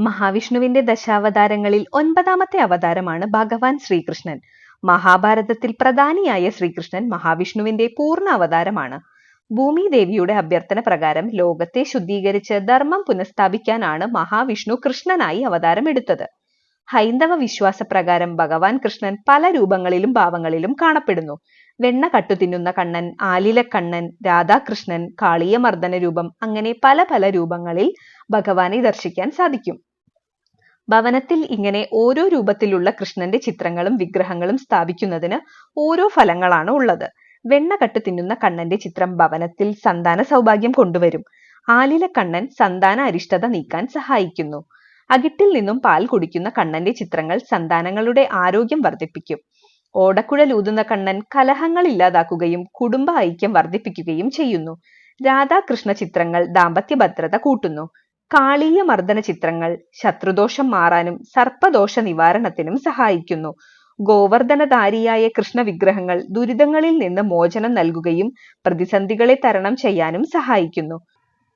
മഹാവിഷ്ണുവിന്റെ ദശാവതാരങ്ങളിൽ 9ാമത്തെ അവതാരമാണ് ഭഗവാൻ ശ്രീകൃഷ്ണൻ. മഹാഭാരതത്തിൽ പ്രധാനിയായ ശ്രീകൃഷ്ണൻ മഹാവിഷ്ണുവിന്റെ പൂർണ്ണ അവതാരമാണ്. ഭൂമിദേവിയുടെ അഭ്യർത്ഥന പ്രകാരം ലോകത്തെ ശുദ്ധീകരിച്ച് ധർമ്മം പുനഃസ്ഥാപിക്കാനാണ് മഹാവിഷ്ണു കൃഷ്ണനായി അവതാരമെടുത്തത്. ഹൈന്ദവ വിശ്വാസപ്രകാരം ഭഗവാൻ കൃഷ്ണൻ പല രൂപങ്ങളിലും ഭാവങ്ങളിലും കാണപ്പെടുന്നു. വെണ്ണ കട്ടുതിന്നുന്ന കണ്ണൻ, ആലിലക്കണ്ണൻ, രാധാകൃഷ്ണൻ, കാളിയമർദ്ദന രൂപം, അങ്ങനെ പല പല രൂപങ്ങളിൽ ഭഗവാനെ ദർശിക്കാൻ സാധിക്കും. ഭവനത്തിൽ ഇങ്ങനെ ഓരോ രൂപത്തിലുള്ള കൃഷ്ണന്റെ ചിത്രങ്ങളും വിഗ്രഹങ്ങളും സ്ഥാപിക്കുന്നതിന് ഓരോ ഫലങ്ങളാണ് ഉള്ളത്. വെണ്ണ കട്ട് തിന്നുന്ന കണ്ണന്റെ ചിത്രം ഭവനത്തിൽ സന്താന സൗഭാഗ്യം കൊണ്ടുവരും. ആലിലക്കണ്ണൻ സന്താന അരിഷ്ടത നീക്കാൻ സഹായിക്കുന്നു. അകിട്ടിൽ നിന്നും പാൽ കുടിക്കുന്ന കണ്ണന്റെ ചിത്രങ്ങൾ സന്താനങ്ങളുടെ ആരോഗ്യം വർദ്ധിപ്പിക്കും. ഓടക്കുഴലൂതുന്ന കണ്ണൻ കലഹങ്ങൾ ഇല്ലാതാക്കുകയും കുടുംബ ഐക്യം വർദ്ധിപ്പിക്കുകയും ചെയ്യുന്നു. രാധാകൃഷ്ണ ചിത്രങ്ങൾ ദാമ്പത്യ ഭദ്രത കൂട്ടുന്നു. കാളീയ മർദ്ദന ചിത്രങ്ങൾ ശത്രുദോഷം മാറാനും സർപ്പദോഷ നിവാരണത്തിനും സഹായിക്കുന്നു. ഗോവർദ്ധനധാരിയായ കൃഷ്ണ വിഗ്രഹങ്ങൾ ദുരിതങ്ങളിൽ നിന്ന് മോചനം നൽകുകയും പ്രതിസന്ധികളെ തരണം ചെയ്യാനും സഹായിക്കുന്നു.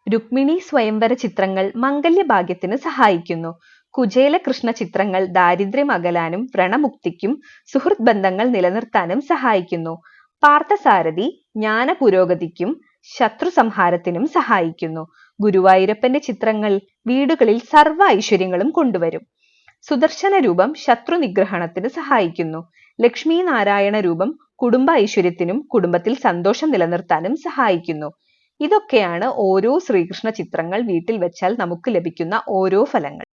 രുക്മിണി സ്വയംവര ചിത്രങ്ങൾ മംഗല്യഭാഗ്യത്തിന് സഹായിക്കുന്നു. കുചേല കൃഷ്ണ ചിത്രങ്ങൾ ദാരിദ്ര്യം അകലാനും വ്രണമുക്തിക്കും സുഹൃത്ത് ബന്ധങ്ങൾ നിലനിർത്താനും സഹായിക്കുന്നു. പാർത്ഥസാരഥി ജ്ഞാന പുരോഗതിക്കും ശത്രു സംഹാരത്തിനും സഹായിക്കുന്നു. ഗുരുവായൂരപ്പന്റെ ചിത്രങ്ങൾ വീടുകളിൽ സർവ്വ ഐശ്വര്യങ്ങളും കൊണ്ടുവരും. സുദർശന രൂപം ശത്രു നിഗ്രഹണത്തിന് സഹായിക്കുന്നു. ലക്ഷ്മി നാരായണ രൂപം കുടുംബ ഐശ്വര്യത്തിനും കുടുംബത്തിൽ സന്തോഷം നിലനിർത്താനും സഹായിക്കുന്നു. ഇതൊക്കെയാണ് ഓരോ ശ്രീകൃഷ്ണ ചിത്രങ്ങൾ വീട്ടിൽ വെച്ചാൽ നമുക്ക് ലഭിക്കുന്ന ഓരോ ഫലങ്ങൾ.